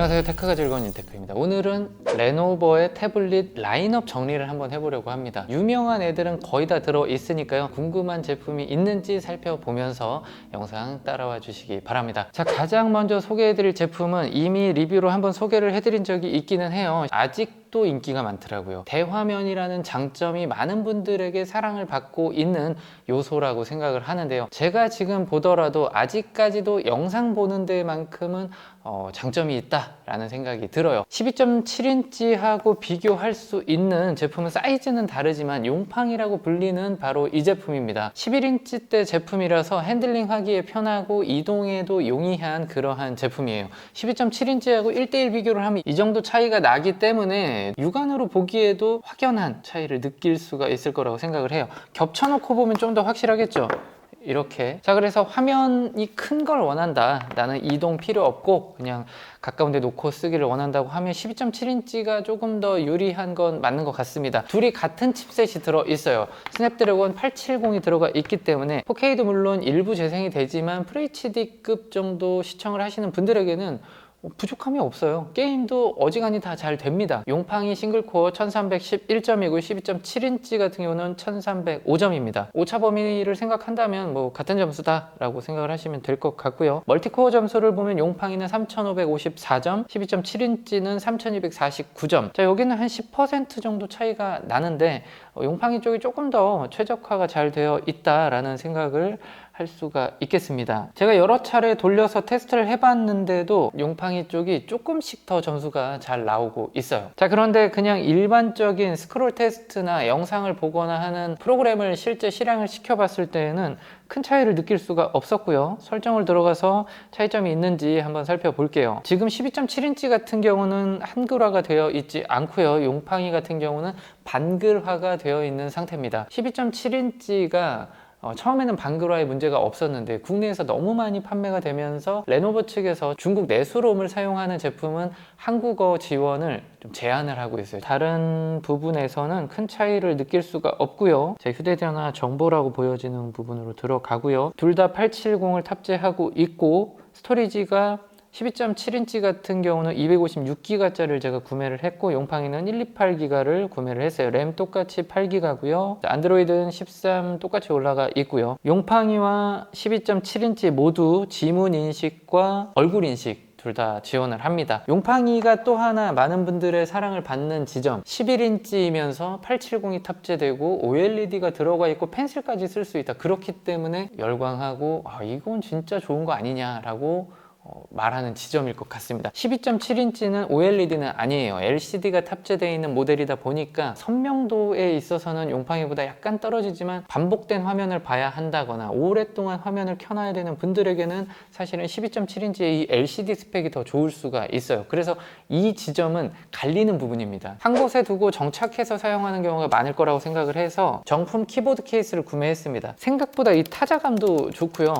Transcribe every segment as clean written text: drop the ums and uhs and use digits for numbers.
안녕하세요, 테크가 즐거운 윤테크입니다. 오늘은 레노버의 태블릿 라인업 정리를 한번 해보려고 합니다. 유명한 애들은 거의 다 들어있으니까요, 궁금한 제품이 있는지 살펴보면서 영상 따라와 주시기 바랍니다. 자, 가장 먼저 소개해드릴 제품은 이미 리뷰로 한번 소개를 해드린 적이 있기는 해요. 아직도 인기가 많더라고요. 대화면이라는 장점이 많은 분들에게 사랑을 받고 있는 요소라고 생각을 하는데요, 제가 지금 보더라도 아직까지도 영상 보는 데만큼은 장점이 있다라는 생각이 들어요. 12.7인치하고 비교할 수 있는 제품은 사이즈는 다르지만 용팡이라고 불리는 바로 이 제품입니다. 11인치대 제품이라서 핸들링하기에 편하고 이동에도 용이한 그러한 제품이에요. 12.7인치하고 1대1 비교를 하면 이 정도 차이가 나기 때문에 육안으로 보기에도 확연한 차이를 느낄 수가 있을 거라고 생각을 해요. 겹쳐놓고 보면 좀 더 확실하겠죠? 이렇게. 자, 그래서 화면이 큰 걸 원한다, 나는 이동 필요 없고 그냥 가까운 데 놓고 쓰기를 원한다고 하면 12.7인치가 조금 더 유리한 건 맞는 것 같습니다. 둘이 같은 칩셋이 들어있어요. 스냅드래곤 870이 들어가 있기 때문에 4K도 물론 일부 재생이 되지만 FHD급 정도 시청을 하시는 분들에게는 부족함이 없어요. 게임도 어지간히 다 잘 됩니다. 용팡이 싱글코어 1311점이고 12.7인치 같은 경우는 1305점입니다. 오차 범위를 생각한다면 뭐 같은 점수다 라고 생각을 하시면 될 것 같고요. 멀티코어 점수를 보면 용팡이는 3554점, 12.7인치는 3249점. 자, 여기는 한 10% 정도 차이가 나는데 용팡이 쪽이 조금 더 최적화가 잘 되어 있다라는 생각을 할 수가 있겠습니다. 제가 여러 차례 돌려서 테스트를 해봤는데도 용팡이 쪽이 조금씩 더 점수가 잘 나오고 있어요. 자, 그런데 그냥 일반적인 스크롤 테스트나 영상을 보거나 하는 프로그램을 실제 실행을 시켜봤을 때에는 큰 차이를 느낄 수가 없었고요. 설정을 들어가서 차이점이 있는지 한번 살펴볼게요. 지금 12.7인치 같은 경우는 한글화가 되어 있지 않고요, 용팡이 같은 경우는 반글화가 되어 있는 상태입니다. 12.7인치가 처음에는 반글화에 문제가 없었는데 국내에서 너무 많이 판매가 되면서 레노버 측에서 중국 내수롬을 사용하는 제품은 한국어 지원을 좀 제한을 하고 있어요. 다른 부분에서는 큰 차이를 느낄 수가 없고요. 제 휴대전화 정보라고 보여지는 부분으로 들어가고요. 둘 다 870을 탑재하고 있고 스토리지가 12.7인치 같은 경우는 256기가짜리를 제가 구매를 했고 용팡이는 128기가를 구매를 했어요. 램 똑같이 8기가고요. 안드로이드는 13 똑같이 올라가 있고요. 용팡이와 12.7인치 모두 지문 인식과 얼굴 인식 둘 다 지원을 합니다. 용팡이가 또 하나 많은 분들의 사랑을 받는 지점, 11인치이면서 870이 탑재되고 OLED가 들어가 있고 펜슬까지 쓸 수 있다. 그렇기 때문에 열광하고 이건 진짜 좋은 거 아니냐라고 말하는 지점일 것 같습니다. 12.7인치는 OLED는 아니에요. LCD가 탑재되어 있는 모델이다 보니까 선명도에 있어서는 용팡이보다 약간 떨어지지만 반복된 화면을 봐야 한다거나 오랫동안 화면을 켜놔야 되는 분들에게는 사실은 12.7인치의 이 LCD 스펙이 더 좋을 수가 있어요. 그래서 이 지점은 갈리는 부분입니다. 한 곳에 두고 정착해서 사용하는 경우가 많을 거라고 생각을 해서 정품 키보드 케이스를 구매했습니다. 생각보다 이 타자감도 좋고요.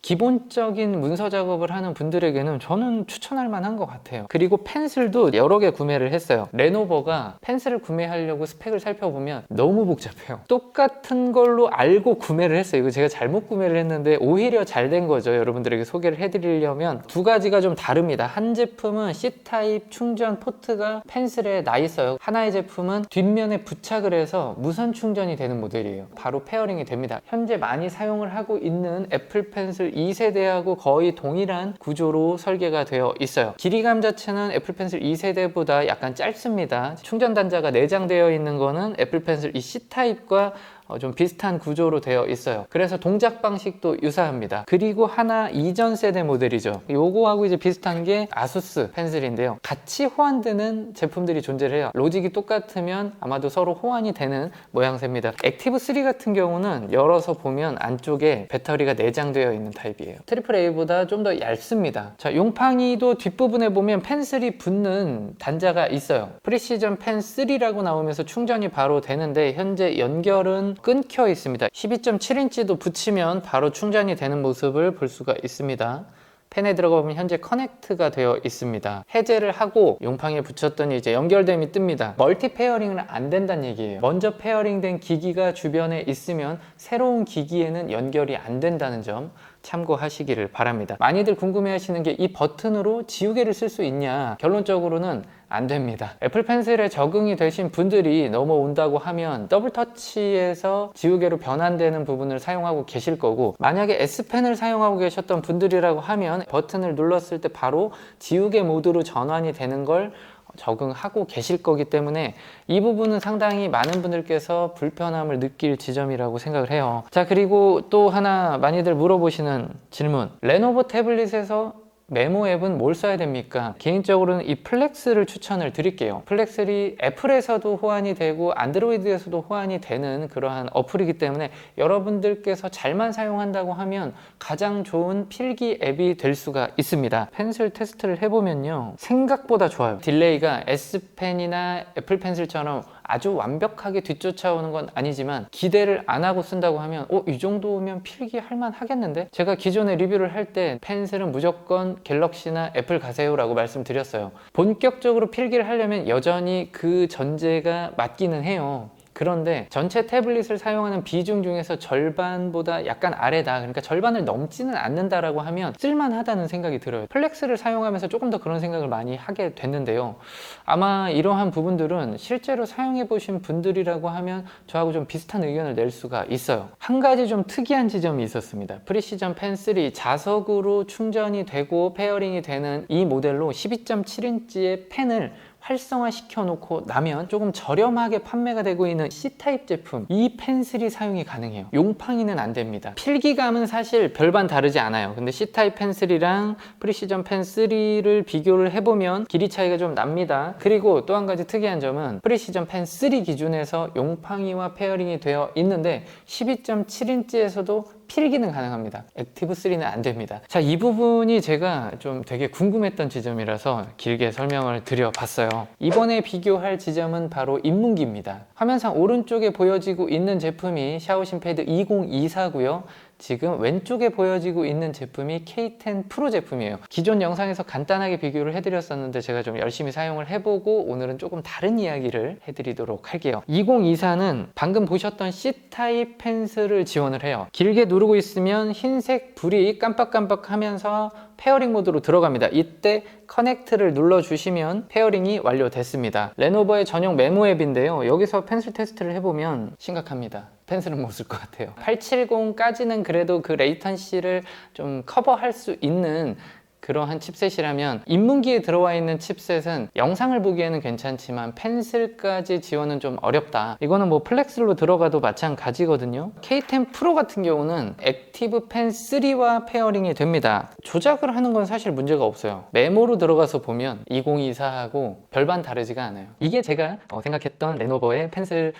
기본적인 문서 작업을 하는 분들에게는 저는 추천할 만한 것 같아요. 그리고 펜슬도 여러 개 구매를 했어요. 레노버가 펜슬을 구매하려고 스펙을 살펴보면 너무 복잡해요. 똑같은 걸로 알고 구매를 했어요. 이거 제가 잘못 구매를 했는데 오히려 잘 된 거죠. 여러분들에게 소개를 해드리려면 두 가지가 좀 다릅니다. 한 제품은 C타입 충전 포트가 펜슬에 나 있어요. 하나의 제품은 뒷면에 부착을 해서 무선 충전이 되는 모델이에요. 바로 페어링이 됩니다. 현재 많이 사용을 하고 있는 애플 펜슬 2세대하고 거의 동일한 구조로 설계가 되어 있어요. 길이감 자체는 애플 펜슬 2세대보다 약간 짧습니다. 충전 단자가 내장되어 있는 거는 애플 펜슬 이 C타입과 좀 비슷한 구조로 되어 있어요. 그래서 동작 방식도 유사합니다. 그리고 하나 이전 세대 모델이죠. 요거하고 이제 비슷한 게 아수스 펜슬인데요. 같이 호환되는 제품들이 존재를 해요. 로직이 똑같으면 아마도 서로 호환이 되는 모양새입니다. 액티브 3 같은 경우는 열어서 보면 안쪽에 배터리가 내장되어 있는 타입이에요. 트리플 A보다 좀 더 얇습니다. 자, 용팡이도 뒷부분에 보면 펜슬이 붙는 단자가 있어요. 프리시전 펜 3라고 나오면서 충전이 바로 되는데 현재 연결은 끊겨 있습니다. 12.7인치도 붙이면 바로 충전이 되는 모습을 볼 수가 있습니다. 펜에 들어가 보면 현재 커넥트가 되어 있습니다. 해제를 하고 용팡이에 붙였더니 이제 연결됨이 뜹니다. 멀티 페어링은 안 된다는 얘기예요. 먼저 페어링된 기기가 주변에 있으면 새로운 기기에는 연결이 안 된다는 점, 참고하시기를 바랍니다. 많이들 궁금해하시는 게 이 버튼으로 지우개를 쓸 수 있냐? 결론적으로는 안 됩니다. 애플 펜슬에 적응이 되신 분들이 넘어온다고 하면 더블 터치에서 지우개로 변환되는 부분을 사용하고 계실 거고, 만약에 S펜을 사용하고 계셨던 분들이라고 하면 버튼을 눌렀을 때 바로 지우개 모드로 전환이 되는 걸 적응하고 계실 거기 때문에 이 부분은 상당히 많은 분들께서 불편함을 느낄 지점이라고 생각을 해요. 자, 그리고 또 하나 많이들 물어보시는 질문, 레노버 태블릿에서 메모 앱은 뭘 써야 됩니까? 개인적으로는 이 플렉스를 추천을 드릴게요. 플렉스이 애플에서도 호환이 되고 안드로이드에서도 호환이 되는 그러한 어플이기 때문에 여러분들께서 잘만 사용한다고 하면 가장 좋은 필기 앱이 될 수가 있습니다. 펜슬 테스트를 해보면요, 생각보다 좋아요. 딜레이가 S펜이나 애플 펜슬처럼 아주 완벽하게 뒤쫓아오는 건 아니지만, 기대를 안 하고 쓴다고 하면 이 정도면 필기할 만 하겠는데? 제가 기존에 리뷰를 할 때 펜슬은 무조건 갤럭시나 애플 가세요 라고 말씀드렸어요. 본격적으로 필기를 하려면 여전히 그 전제가 맞기는 해요. 그런데 전체 태블릿을 사용하는 비중 중에서 절반보다 약간 아래다, 그러니까 절반을 넘지는 않는다라고 하면 쓸만하다는 생각이 들어요. 플렉스를 사용하면서 조금 더 그런 생각을 많이 하게 됐는데요, 아마 이러한 부분들은 실제로 사용해 보신 분들이라고 하면 저하고 좀 비슷한 의견을 낼 수가 있어요. 한 가지 좀 특이한 지점이 있었습니다. 프리시전 펜 3 자석으로 충전이 되고 페어링이 되는 이 모델로 12.7인치의 펜을 활성화 시켜 놓고 나면 조금 저렴하게 판매가 되고 있는 C타입 제품, 이 펜슬이 사용이 가능해요. 용팡이는 안 됩니다. 필기감은 사실 별반 다르지 않아요. 근데 C타입 펜슬이랑 프리시전 펜 3를 비교를 해보면 길이 차이가 좀 납니다. 그리고 또 한 가지 특이한 점은 프리시전 펜 3 기준에서 용팡이와 페어링이 되어 있는데 12.7인치에서도 필기는 가능합니다. 액티브 3는 안 됩니다. 자, 이 부분이 제가 좀 되게 궁금했던 지점이라서 길게 설명을 드려봤어요. 이번에 비교할 지점은 바로 입문기입니다. 화면상 오른쪽에 보여지고 있는 제품이 샤오신 패드 2024고요. 지금 왼쪽에 보여지고 있는 제품이 K10 프로 제품이에요. 기존 영상에서 간단하게 비교를 해드렸었는데 제가 좀 열심히 사용을 해보고 오늘은 조금 다른 이야기를 해드리도록 할게요. 2024는 방금 보셨던 C타입 펜슬을 지원을 해요. 길게 누르고 있으면 흰색 불이 깜빡깜빡 하면서 페어링 모드로 들어갑니다. 이때 커넥트를 눌러주시면 페어링이 완료됐습니다. 레노버의 전용 메모 앱인데요, 여기서 펜슬 테스트를 해보면 심각합니다. 펜슬은 못 쓸 것 같아요. 870까지는 그래도 그 레이턴시를 좀 커버할 수 있는 그러한 칩셋이라면, 입문기에 들어와 있는 칩셋은 영상을 보기에는 괜찮지만 펜슬까지 지원은 좀 어렵다. 이거는 뭐 플렉스로 들어가도 마찬가지거든요. K10 프로 같은 경우는 액티브 펜 3와 페어링이 됩니다. 조작을 하는 건 사실 문제가 없어요. 메모로 들어가서 보면 2024하고 별반 다르지가 않아요. 이게 제가 생각했던 레노버의 펜슬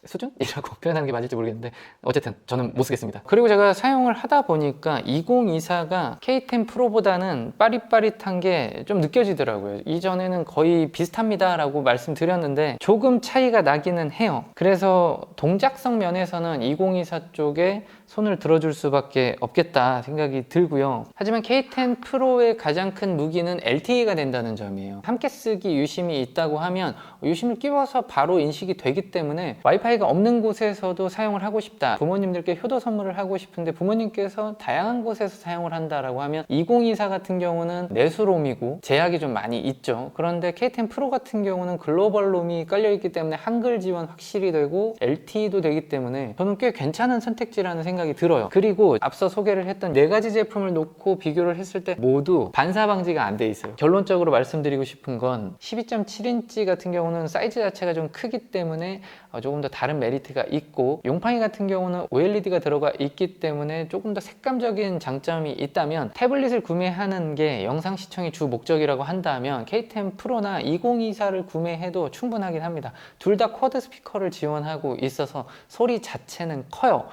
수준이라고 표현하는 게 맞을지 모르겠는데 어쨌든 저는 못 쓰겠습니다. 그리고 제가 사용을 하다 보니까 2024가 K10 프로보다는 빠릿빠릿한 게 좀 느껴지더라고요. 이전에는 거의 비슷합니다 라고 말씀드렸는데 조금 차이가 나기는 해요. 그래서 동작성 면에서는 2024 쪽에 손을 들어줄 수밖에 없겠다 생각이 들고요. 하지만 K10 프로의 가장 큰 무기는 LTE가 된다는 점이에요. 함께 쓰기 유심이 있다고 하면 유심을 끼워서 바로 인식이 되기 때문에 와이파이가 없는 곳에서도 사용을 하고 싶다, 부모님들께 효도 선물을 하고 싶은데 부모님께서 다양한 곳에서 사용을 한다라고 하면 2024 같은 경우는 내수롬이고 제약이 좀 많이 있죠. 그런데 K10 프로 같은 경우는 글로벌 롬이 깔려있기 때문에 한글 지원 확실히 되고 LTE도 되기 때문에 저는 꽤 괜찮은 선택지라는 생각이 들어요. 그리고 앞서 소개를 했던 4가지 제품을 놓고 비교를 했을 때 모두 반사 방지가 안 돼 있어요. 결론적으로 말씀드리고 싶은 건 12.7인치 같은 경우는 사이즈 자체가 좀 크기 때문에 조금 더 다른 메리트가 있고, 용팡이 같은 경우는 OLED가 들어가 있기 때문에 조금 더 색감적인 장점이 있다면, 태블릿을 구매하는 게 영상 시청이 주 목적이라고 한다면 K10 프로나 2024를 구매해도 충분하긴 합니다. 둘 다 쿼드 스피커를 지원하고 있어서 소리 자체는 커요.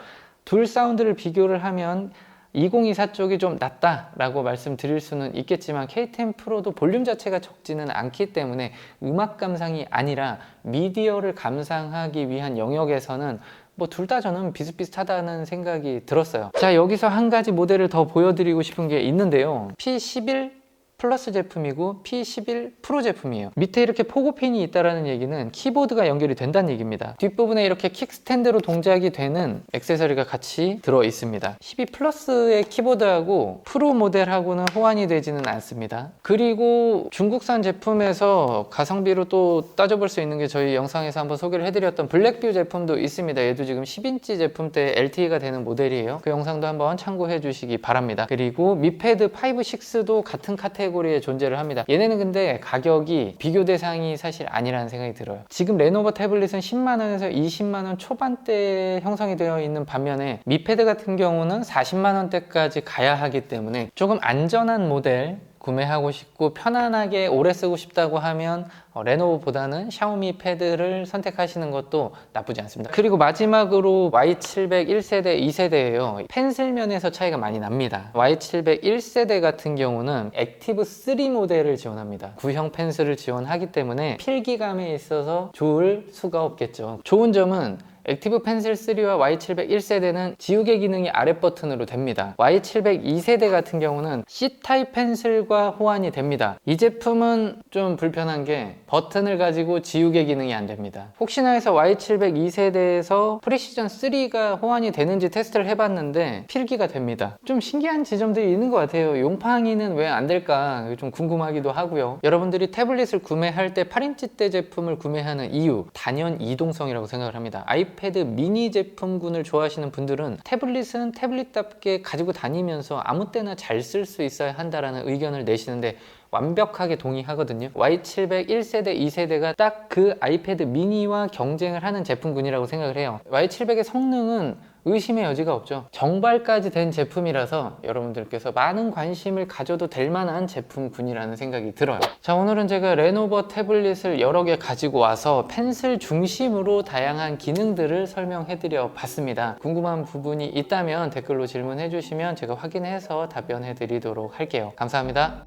둘 사운드를 비교를 하면 2024 쪽이 좀 낫다라고 말씀드릴 수는 있겠지만 K10 프로도 볼륨 자체가 적지는 않기 때문에 음악 감상이 아니라 미디어를 감상하기 위한 영역에서는 뭐 둘 다 저는 비슷비슷하다는 생각이 들었어요. 자, 여기서 한 가지 모델을 더 보여드리고 싶은 게 있는데요, P11 플러스 제품이고 P11 프로 제품이에요. 밑에 이렇게 포고핀이 있다는 얘기는 키보드가 연결이 된다는 얘기입니다. 뒷부분에 이렇게 킥스탠드로 동작이 되는 액세서리가 같이 들어 있습니다. 12 플러스의 키보드하고 프로 모델하고는 호환이 되지는 않습니다. 그리고 중국산 제품에서 가성비로 또 따져볼 수 있는 게 저희 영상에서 한번 소개를 해드렸던 블랙뷰 제품도 있습니다. 얘도 지금 10인치 제품대 LTE가 되는 모델이에요. 그 영상도 한번 참고해 주시기 바랍니다. 그리고 미패드 5, 6도 같은 카테고리에 존재를 합니다. 얘네는 근데 가격이 비교 대상이 사실 아니라는 생각이 들어요. 지금 레노버 태블릿은 10만원에서 20만원 초반대에 형성이 되어 있는 반면에 미패드 같은 경우는 40만원대까지 가야 하기 때문에 조금 안전한 모델 구매하고 싶고 편안하게 오래 쓰고 싶다고 하면 레노버보다는 샤오미 패드를 선택하시는 것도 나쁘지 않습니다. 그리고 마지막으로 Y700 1세대, 2세대예요. 펜슬 면에서 차이가 많이 납니다. Y700 1세대 같은 경우는 액티브 3 모델을 지원합니다. 구형 펜슬을 지원하기 때문에 필기감에 있어서 좋을 수가 없겠죠. 좋은 점은 액티브 펜슬 3와 Y700 1세대는 지우개 기능이 아래 버튼으로 됩니다. Y700 2세대 같은 경우는 C타입 펜슬과 호환이 됩니다. 이 제품은 좀 불편한 게 버튼을 가지고 지우개 기능이 안 됩니다. 혹시나 해서 Y700 2세대에서 프리시전 3가 호환이 되는지 테스트를 해봤는데 필기가 됩니다. 좀 신기한 지점들이 있는 것 같아요. 용팡이는 왜 안 될까 좀 궁금하기도 하고요. 여러분들이 태블릿을 구매할 때 8인치대 제품을 구매하는 이유, 단연 이동성이라고 생각을 합니다. 아이패드 미니 제품군을 좋아하시는 분들은 태블릿은 태블릿답게 가지고 다니면서 아무 때나 잘 쓸 수 있어야 한다는 의견을 내시는데 완벽하게 동의하거든요. Y700 1세대, 2세대가 딱 그 아이패드 미니와 경쟁을 하는 제품군이라고 생각을 해요. Y700의 성능은 의심의 여지가 없죠. 정발까지 된 제품이라서 여러분들께서 많은 관심을 가져도 될 만한 제품군이라는 생각이 들어요. 자, 오늘은 제가 레노버 태블릿을 여러 개 가지고 와서 펜슬 중심으로 다양한 기능들을 설명해 드려 봤습니다. 궁금한 부분이 있다면 댓글로 질문해 주시면 제가 확인해서 답변해 드리도록 할게요. 감사합니다.